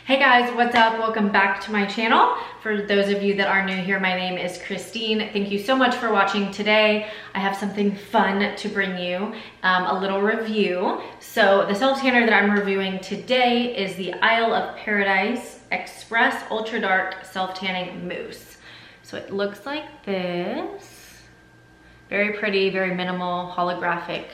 Hey guys, what's up? Welcome back to my channel. For those of you that are new here, my name is Christine. Thank you so much for watching today. I have something fun to bring you, a little review. So the self-tanner that I'm reviewing today is the Isle of Paradise Express Ultra Dark Self-Tanning Mousse. So it looks like this. Very pretty, very minimal, holographic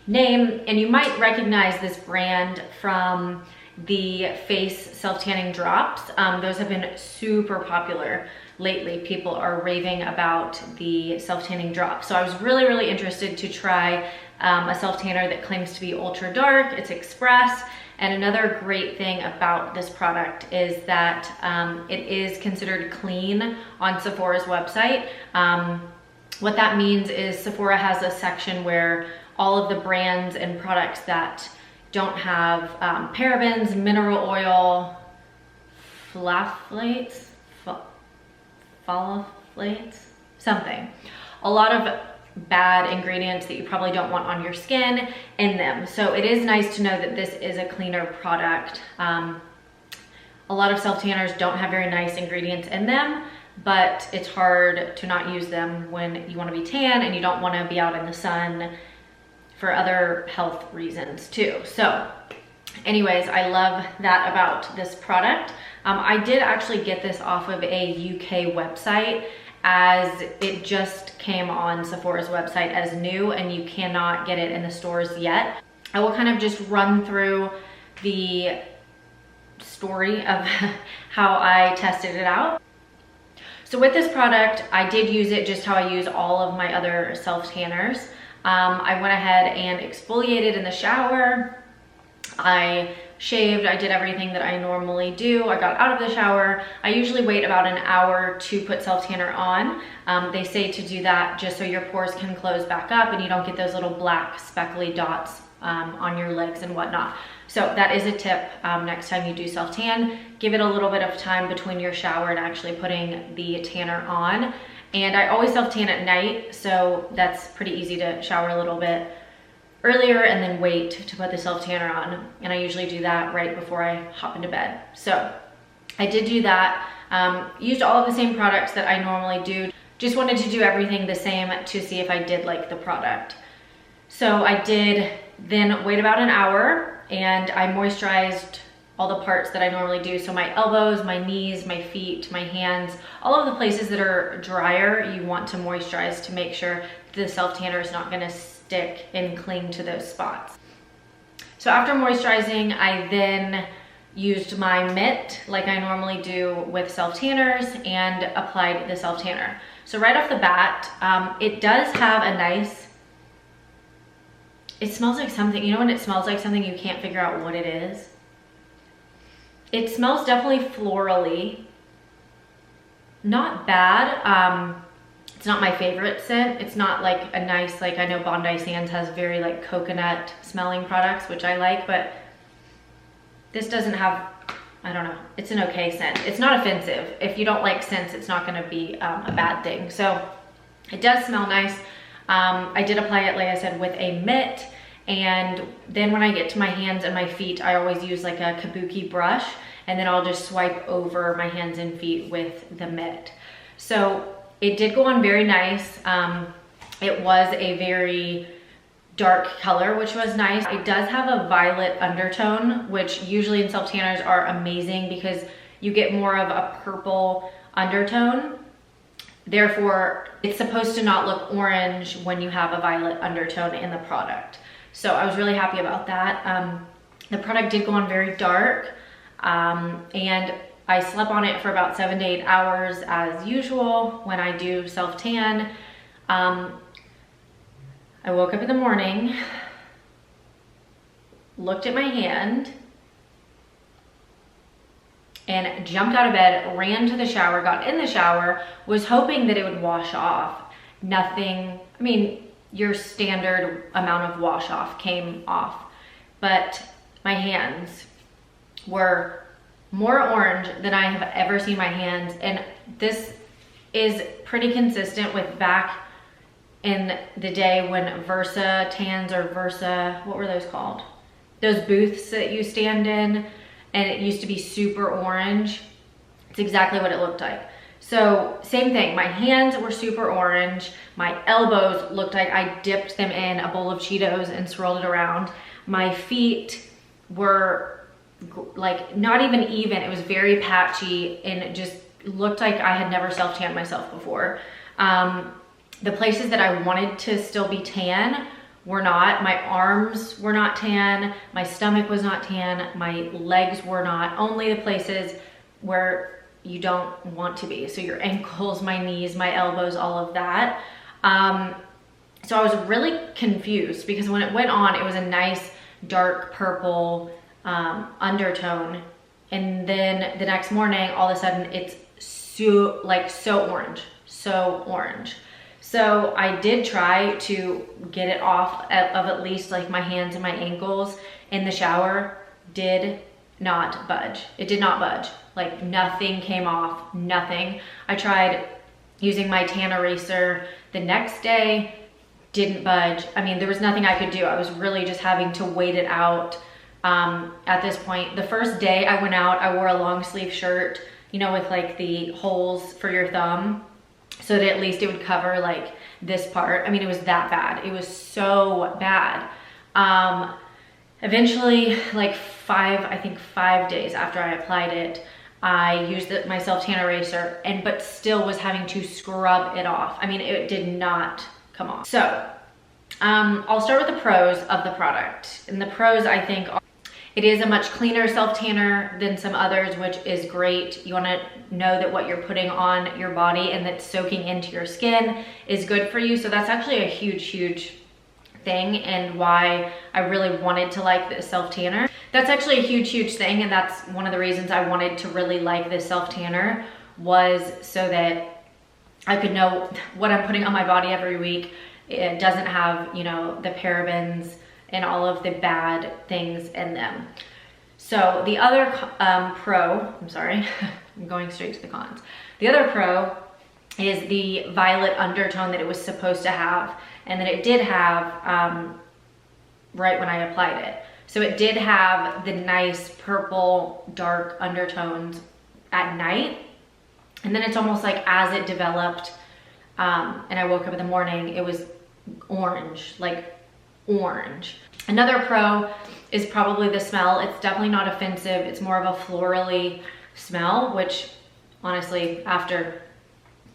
name. And you might recognize this brand from the face self-tanning drops. Those have been super popular lately. People are raving about the self-tanning drops. So I was really interested to try a self-tanner that claims to be ultra dark. It's express. And another great thing about this product is that it is considered clean on Sephora's website. What that means is Sephora has a section where all of the brands and products that don't have parabens, mineral oil, phthalates, something. A lot of bad ingredients that you probably don't want on your skin in them. So it is nice to know that this is a cleaner product. A lot of self-tanners don't have very nice ingredients in them, but it's hard to not use them when you want to be tan and you don't want to be out in the sun for other health reasons too. So anyways, I love that about this product. I did actually get this off of a UK website as it just came on Sephora's website as new and you cannot get it in the stores yet. I will kind of just run through the story of how I tested it out. So with this product, I did use it just how I use all of my other self-tanners. I went ahead and exfoliated in the shower. I shaved, I did everything that I normally do. I got out of the shower. I usually wait about an hour to put self-tanner on. They say to do that just so your pores can close back up and you don't get those little black speckly dots on your legs and whatnot. So that is a tip next time you do self-tan. Give it a little bit of time between your shower and actually putting the tanner on. And I always self-tan at night, so that's pretty easy to shower a little bit earlier and then wait to put the self-tanner on. And I usually do that right before I hop into bed. So I did do that, used all of the same products that I normally do. Just wanted to do everything the same to see if I did like the product. So I did then wait about an hour and I moisturized all the parts that I normally do. So my elbows, my knees, my feet, my hands, all of the places that are drier, you want to moisturize to make sure the self-tanner is not gonna stick and cling to those spots. So after moisturizing, I then used my mitt like I normally do with self-tanners and applied the self-tanner. So right off the bat, it does have a nice, it smells like something, you know when it smells like something you can't figure out what it is? It smells definitely florally, not bad. It's not my favorite scent. It's not like a nice, like I know Bondi Sands has very like coconut smelling products, which I like, but this doesn't have, I don't know, it's an okay scent. It's not offensive. If you don't like scents, it's not gonna be a bad thing. So it does smell nice. I did apply it, like I said, with a mitt. And then when I get to my hands and my feet, I always use like a kabuki brush and then I'll just swipe over my hands and feet with the mitt. So it did go on very nice. It was a very dark color, which was nice. It does have a violet undertone, which usually in self-tanners are amazing because you get more of a purple undertone. Therefore, it's supposed to not look orange when you have a violet undertone in the product. So I was really happy about that. The product did go on very dark and I slept on it for about 7 to 8 hours as usual when I do self-tan. I woke up in the morning, looked at my hand and jumped out of bed, ran to the shower, got in the shower, was hoping that it would wash off. Nothing, I mean, your standard amount of wash off came off, but my hands were more orange than I have ever seen my hands. And this is pretty consistent with back in the day when Versa tans or Versa, what were those called? Those booths that you stand in and it used to be super orange. It's exactly what it looked like. So same thing, my hands were super orange. My elbows looked like I dipped them in a bowl of Cheetos and swirled it around. My feet were like not even. It was very patchy, and it just looked like I had never self-tanned myself before. The places that I wanted to still be tan were not. My arms were not tan, my stomach was not tan, my legs were not. Only the places where you don't want to be. So your ankles, my knees, my elbows, all of that. So I was really confused because when it went on, it was a nice dark purple undertone. And then the next morning, all of a sudden it's so orange. So I did try to get it off of at least like my hands and my ankles in the shower. Did not budge. It did not budge. Like nothing came off, nothing. I tried using my tan eraser the next day, didn't budge. I mean, there was nothing I could do. I was really just having to wait it out at this point. The first day I went out, I wore a long sleeve shirt, you know, with like the holes for your thumb, so that at least it would cover like this part. I mean, it was that bad. It was so bad. Eventually, like 5 days after I applied it, I used my self-tan eraser, but still was having to scrub it off. I mean, it did not come off. So I'll start with the pros of the product. And the pros, I think, are it is a much cleaner self-tanner than some others, which is great. You wanna know that what you're putting on your body and that's soaking into your skin is good for you. So that's actually a huge thing, and why I really wanted to like this self-tanner. That's actually a huge thing, and that's one of the reasons I wanted to really like this self-tanner, was so that I could know what I'm putting on my body every week. It doesn't have, you know, the parabens and all of the bad things in them. So the other I'm going straight to the cons. The other pro is the violet undertone that it was supposed to have, and that it did have right when I applied it. So it did have the nice purple dark undertones at night, and then it's almost like as it developed and I woke up in the morning, it was orange, like orange. Another pro is probably the smell. It's definitely not offensive. It's more of a florally smell, which honestly, after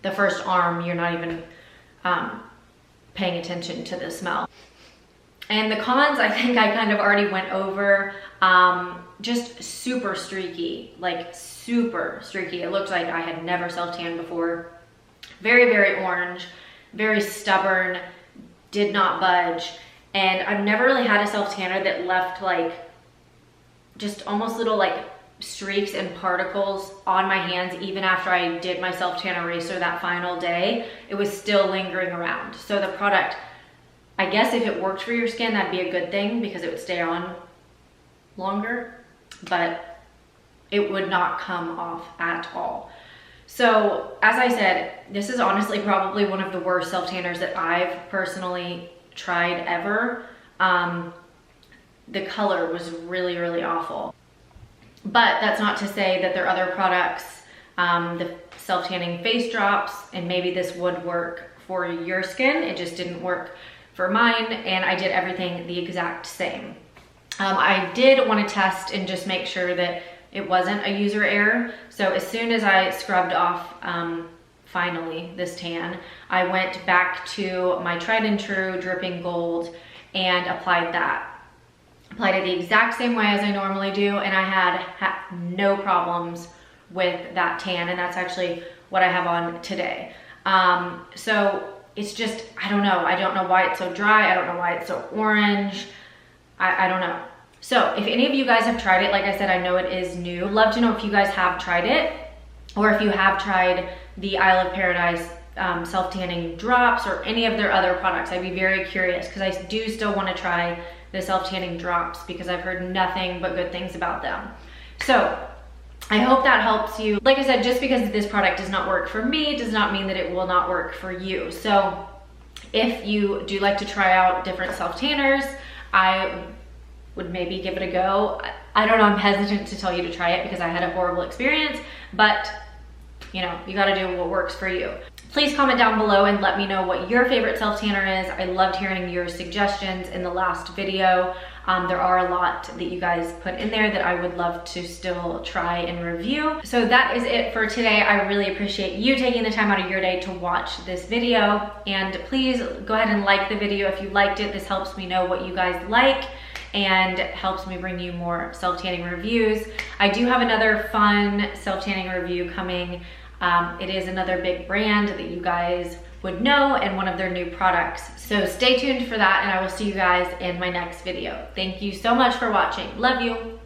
the first arm, you're not even paying attention to the smell. And the cons, I think I kind of already went over. Just super streaky, like super streaky. It looked like I had never self-tanned before. Very orange, very stubborn, did not budge. And I've never really had a self-tanner that left like just almost little like streaks and particles on my hands. Even after I did my self-tan eraser that final day, it was still lingering around. So the product, I guess if it worked for your skin, that'd be a good thing because it would stay on longer, but it would not come off at all. So as I said, this is honestly probably one of the worst self-tanners that I've personally tried ever. The color was really awful. But that's not to say that there are other products, the self-tanning face drops, and maybe this would work for your skin. It just didn't work for mine, and I did everything the exact same. I did want to test and just make sure that it wasn't a user error. So as soon as I scrubbed off finally this tan, I went back to my tried and true dripping gold and applied that. Applied it the exact same way as I normally do, and I had no problems with that tan, and that's actually what I have on today. So it's just, I don't know why it's so dry. I don't know why it's so orange. I don't know. So if any of you guys have tried it, like I said, I know it is new. Love to know if you guys have tried it, or if you have tried the Isle of Paradise self-tanning drops or any of their other products. I'd be very curious because I do still want to try the self-tanning drops because I've heard nothing but good things about them. So I hope that helps you. Like I said, just because this product does not work for me does not mean that it will not work for you. So if you do like to try out different self-tanners, I would maybe give it a go. I don't know, I'm hesitant to tell you to try it because I had a horrible experience, but you know, you gotta do what works for you. Please comment down below and let me know what your favorite self-tanner is. I loved hearing your suggestions in the last video. There are a lot that you guys put in there that I would love to still try and review. So that is it for today. I really appreciate you taking the time out of your day to watch this video. And please go ahead and like the video if you liked it. This helps me know what you guys like and helps me bring you more self-tanning reviews. I do have another fun self-tanning review coming. It is another big brand that you guys would know and one of their new products. So stay tuned for that and I will see you guys in my next video. Thank you so much for watching. Love you.